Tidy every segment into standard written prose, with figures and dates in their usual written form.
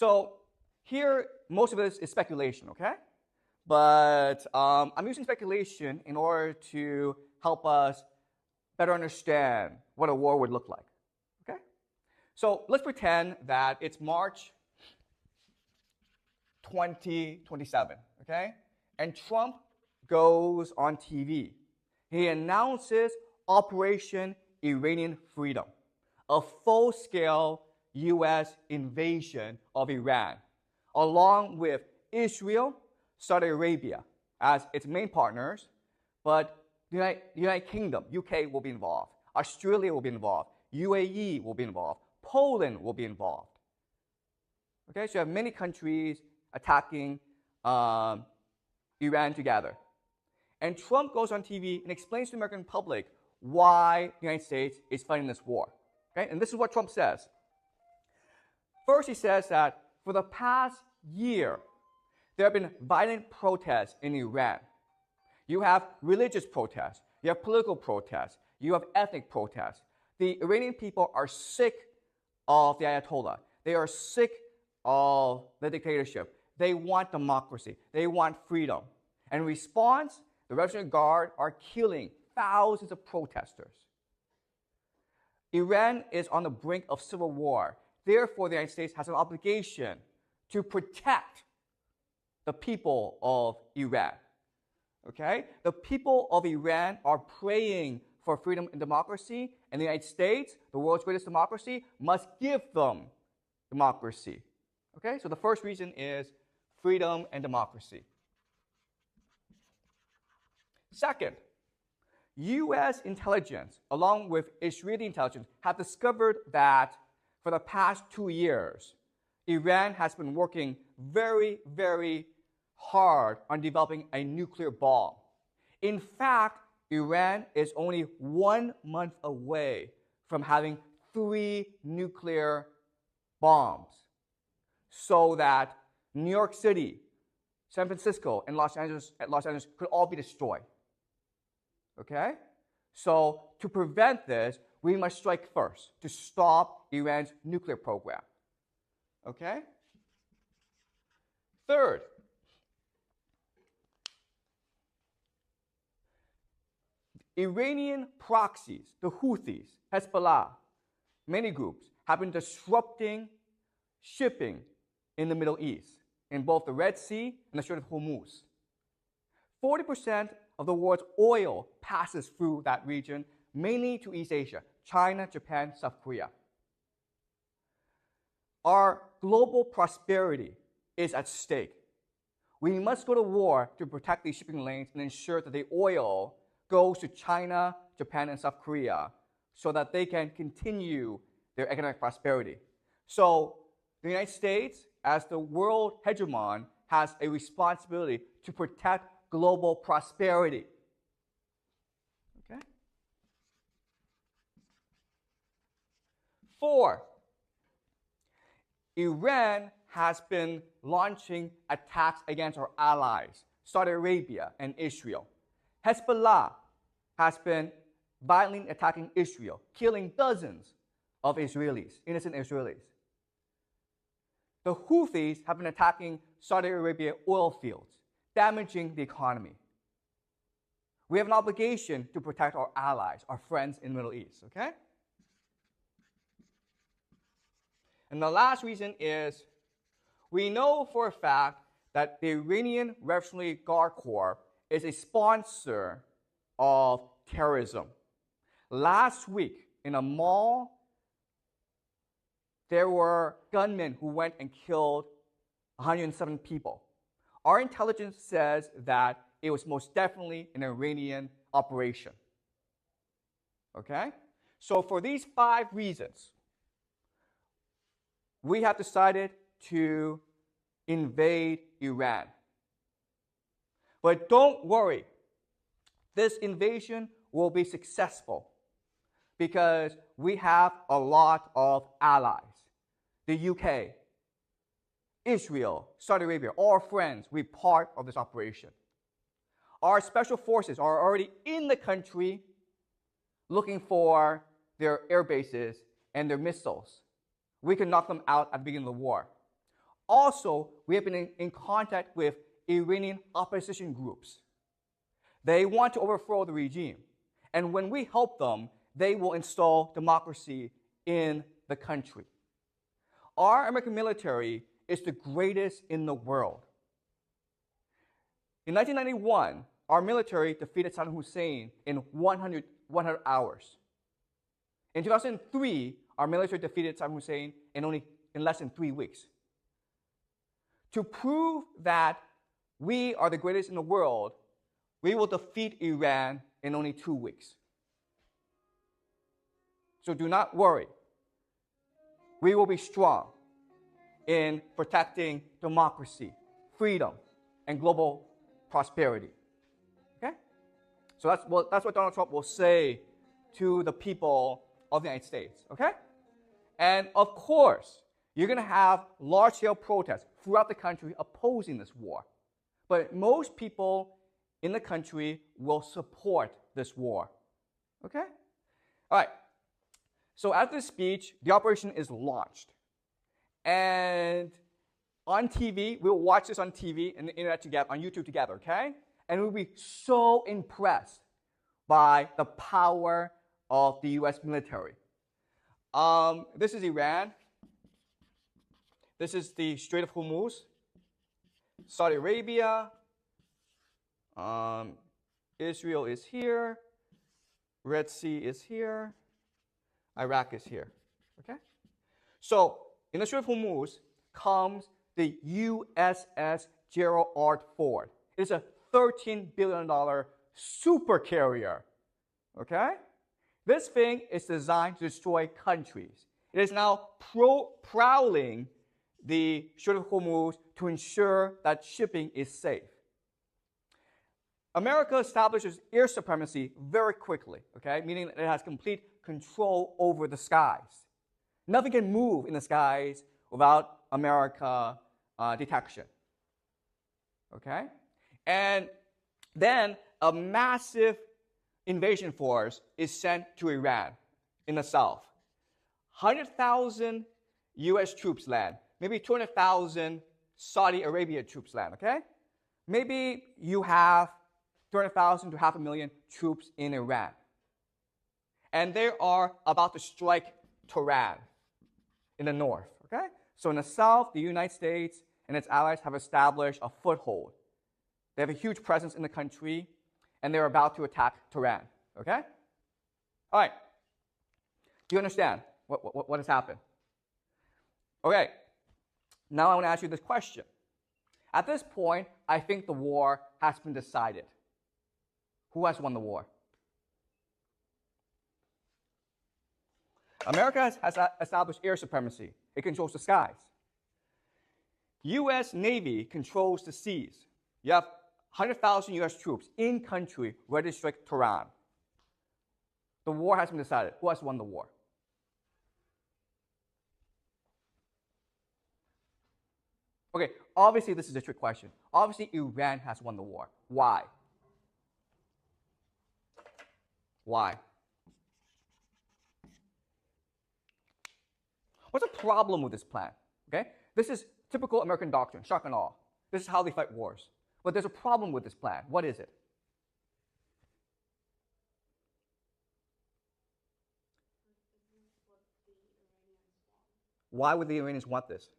So here, most of this is speculation, okay? But I'm using speculation in order to help us better understand what a war would look like, okay? So let's pretend that it's March 2027, okay? And Trump goes on TV. He announces Operation Iranian Freedom, a full-scale U.S. invasion of Iran, along with Israel, Saudi Arabia as its main partners, but the United Kingdom, UK will be involved, Australia will be involved, UAE will be involved, Poland will be involved. Okay, so you have many countries attacking Iran together. And Trump goes on TV and explains to the American public why the United States is fighting this war. Okay, and this is what Trump says. First, he says that for the past year, there have been violent protests in Iran. You have religious protests, you have political protests, you have ethnic protests. The Iranian people are sick of the Ayatollah. They are sick of the dictatorship. They want democracy. They want freedom. And in response, the Revolutionary Guard are killing thousands of protesters. Iran is on the brink of civil war. Therefore, the United States has an obligation to protect the people of Iran. Okay? The people of Iran are praying for freedom and democracy, and the United States, the world's greatest democracy, must give them democracy. Okay? So the first reason is freedom and democracy. Second, U.S. intelligence, along with Israeli intelligence, have discovered that for the past 2 years, Iran has been working very, very hard on developing a nuclear bomb. In fact, Iran is only 1 month away from having 3 nuclear bombs, so that New York City, San Francisco, and Los Angeles could all be destroyed. Okay? So to prevent this, we must strike first to stop Iran's nuclear program. Okay? Third, Iranian proxies, the Houthis, Hezbollah, many groups, have been disrupting shipping in the Middle East, in both the Red Sea and the Strait of Hormuz. 40% of the world's oil passes through that region, mainly to East Asia, China, Japan, South Korea. Our global prosperity is at stake. We must go to war to protect these shipping lanes and ensure that the oil goes to China, Japan, and South Korea so that they can continue their economic prosperity. So the United States, as the world hegemon, has a responsibility to protect global prosperity. Okay? 4, Iran has been launching attacks against our allies, Saudi Arabia and Israel. Hezbollah has been violently attacking Israel, killing dozens of Israelis, innocent Israelis. The Houthis have been attacking Saudi Arabia oil fields, damaging the economy. We have an obligation to protect our allies, our friends in the Middle East, okay? And the last reason is we know for a fact that the Iranian Revolutionary Guard Corps is a sponsor of terrorism. Last week, in a mall, there were gunmen who went and killed 107 people. Our intelligence says that it was most definitely an Iranian operation. Okay? So for these 5 reasons, we have decided to invade Iran. But don't worry, this invasion will be successful because we have a lot of allies. The UK, Israel, Saudi Arabia, all our friends, we're part of this operation. Our special forces are already in the country looking for their air bases and their missiles. We can knock them out at the beginning of the war. Also, we have been in contact with Iranian opposition groups. They want to overthrow the regime. And when we help them, they will install democracy in the country. Our American military is the greatest in the world. In 1991, our military defeated Saddam Hussein in 100 hours. In 2003, our military defeated Saddam Hussein in less than 3 weeks. To prove that we are the greatest in the world, we will defeat Iran in only 2 weeks. So do not worry. We will be strong in protecting democracy, freedom, and global prosperity. Okay? So that's what Donald Trump will say to the people of the United States. Okay? And of course, you're going to have large-scale protests throughout the country opposing this war. But most people in the country will support this war. Okay? All right. So after the speech, the operation is launched. And on TV, we'll watch this on TV and the internet together, on YouTube together, okay? And we'll be so impressed by the power of the US military. This is Iran. This is the Strait of Hormuz. Saudi Arabia. Israel is here. Red Sea is here. Iraq is here. Okay? So, in the Strait of Hormuz comes the USS Gerald R. Ford. It's a $13 billion supercarrier. Okay? This thing is designed to destroy countries. It is now prowling the Strait of Hormuz to ensure that shipping is safe. America establishes air supremacy very quickly, okay? Meaning that it has complete control over the skies. Nothing can move in the skies without America detection, okay? And then a massive invasion force is sent to Iran in the south. 100,000 US troops land. Maybe 200,000 Saudi Arabia troops land, okay? Maybe you have 200,000 to 500,000 troops in Iran. And they are about to strike Tehran in the north, okay? So in the south, the United States and its allies have established a foothold. They have a huge presence in the country, and they're about to attack Tehran, okay? All right. Do you understand what has happened? Okay. Now I want to ask you this question. At this point, I think the war has been decided. Who has won the war? America has established air supremacy. It controls the skies. U.S. Navy controls the seas. You have 100,000 U.S. troops in country ready to strike Tehran. The war has been decided. Who has won the war? Okay, obviously this is a trick question. Obviously Iran has won the war. Why? Why? What's the problem with this plan? Okay? This is typical American doctrine, shock and awe. This is how they fight wars. But there's a problem with this plan. What is it? Why would the Iranians want this?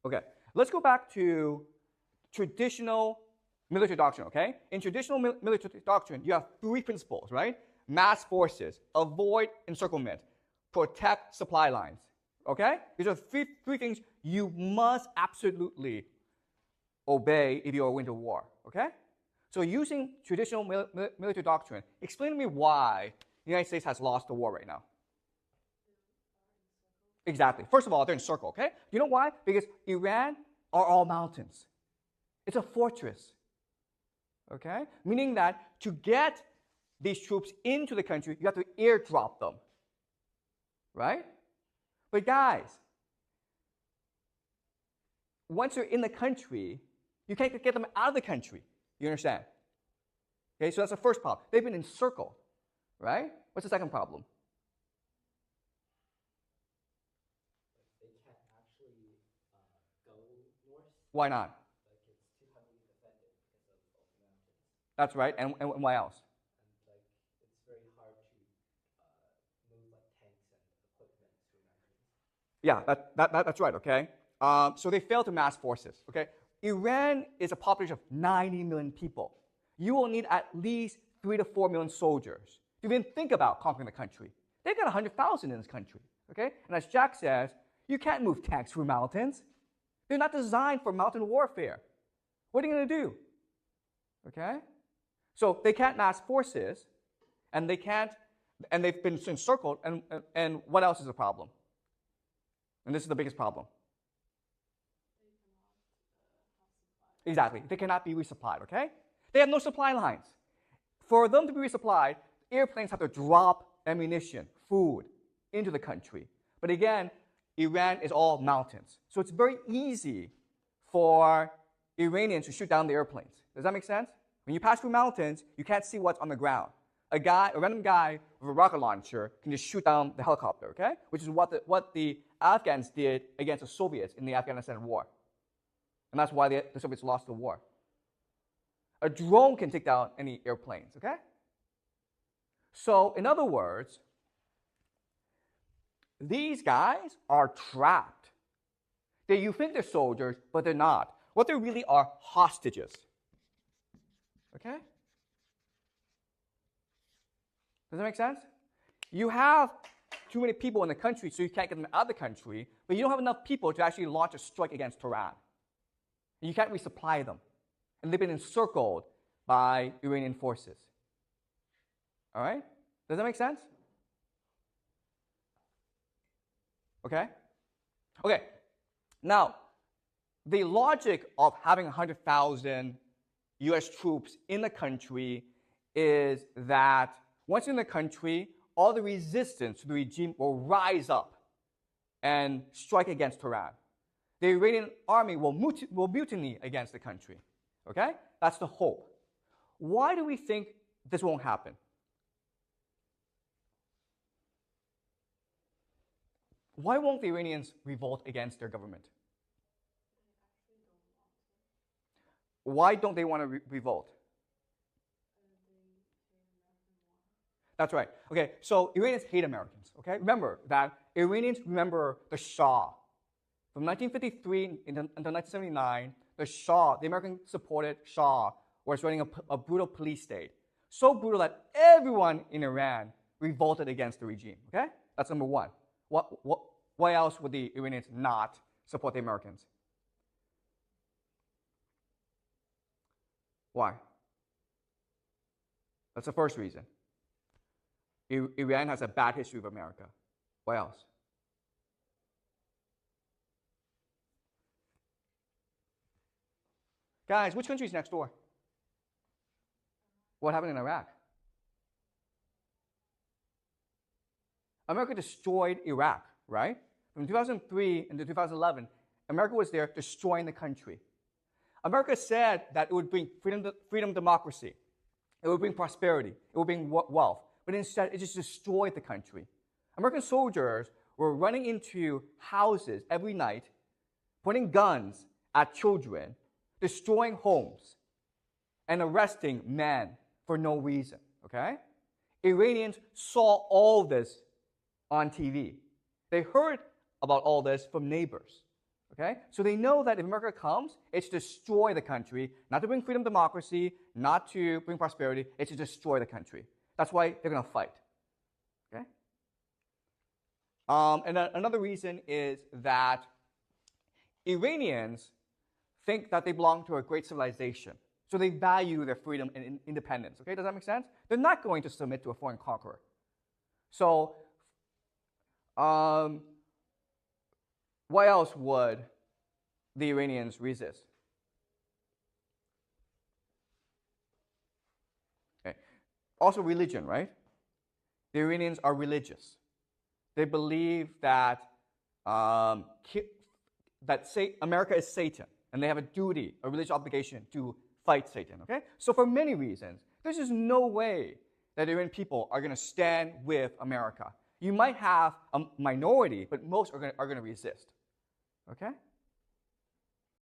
Okay, let's go back to traditional military doctrine, okay? In traditional military doctrine, you have 3 principles, right? Mass forces, avoid encirclement, protect supply lines, okay? These are three things you must absolutely obey if you are going to war, okay? So using traditional military doctrine, explain to me why the United States has lost the war right now. Exactly. First of all, they're in circle, okay? You know why? Because Iran are all mountains. It's a fortress, okay? Meaning that to get these troops into the country, you have to airdrop them, right? But guys, once you're in the country, you can't get them out of the country. You understand? Okay, so that's the first problem. They've been encircled, right? What's the second problem? They can't actually go north. Why not? Like it's too heavily defended because of all the mountains. That's right. And why else? And like it's very hard to move like tanks and equipment through mountains. Yeah, that's right, okay? So they failed to mass forces, okay? Iran is a population of 90 million people. You will need at least 3 to 4 million soldiers to even think about conquering the country. They've got 100,000 in this country, okay? And as Jack says, you can't move tanks through mountains. They're not designed for mountain warfare. What are you going to do? Okay? So they can't mass forces, and they've been encircled, and what else is a problem? And this is the biggest problem. Exactly. They cannot be resupplied, okay? They have no supply lines. For them to be resupplied, airplanes have to drop ammunition, food, into the country. But again, Iran is all mountains. So it's very easy for Iranians to shoot down the airplanes. Does that make sense? When you pass through mountains, you can't see what's on the ground. A random guy with a rocket launcher can just shoot down the helicopter, okay? Which is what the Afghans did against the Soviets in the Afghanistan war. And that's why the Soviets lost the war. A drone can take down any airplanes, okay? So, in other words, these guys are trapped. You think they're soldiers, but they're not. What they really are hostages. Okay? Does that make sense? You have too many people in the country, so you can't get them out of the country, but you don't have enough people to actually launch a strike against Tehran. You can't resupply them. And they've been encircled by Iranian forces. All right? Does that make sense? Okay? Okay. Now, the logic of having 100,000 US troops in the country is that once in the country, all the resistance to the regime will rise up and strike against Tehran. The Iranian army will mutiny against the country. Okay? That's the hope. Why do we think this won't happen? Why won't the Iranians revolt against their government? Why don't they want to revolt? That's right. Okay, so Iranians hate Americans. Okay, remember that Iranians remember the Shah. From 1953 until 1979, the Shah, the American-supported Shah, was running a brutal police state. So brutal that everyone in Iran revolted against the regime. Okay, that's number one. Why else would the Iranians not support the Americans? Why? That's the first reason. Iran has a bad history with America. Why else? Guys, which country is next door? What happened in Iraq? America destroyed Iraq, right? From 2003 into 2011, America was there destroying the country. America said that it would bring freedom, democracy. It would bring prosperity. It would bring wealth. But instead, it just destroyed the country. American soldiers were running into houses every night, pointing guns at children, destroying homes, and arresting men for no reason, okay? Iranians saw all this on TV. They heard about all this from neighbors, okay? So they know that if America comes, it's to destroy the country, not to bring freedom, democracy, not to bring prosperity, it's to destroy the country. That's why they're going to fight, okay? And another reason is that Iranians think that they belong to a great civilization. So they value their freedom and independence. Okay, does that make sense? They're not going to submit to a foreign conqueror. So, why else would the Iranians resist? Okay. Also, religion, right? The Iranians are religious. They believe that America is Satan. And they have a duty, a religious obligation to fight Satan, okay? So for many reasons, there's just no way that the Iranian people are going to stand with America. You might have a minority, but most are going to resist. Okay?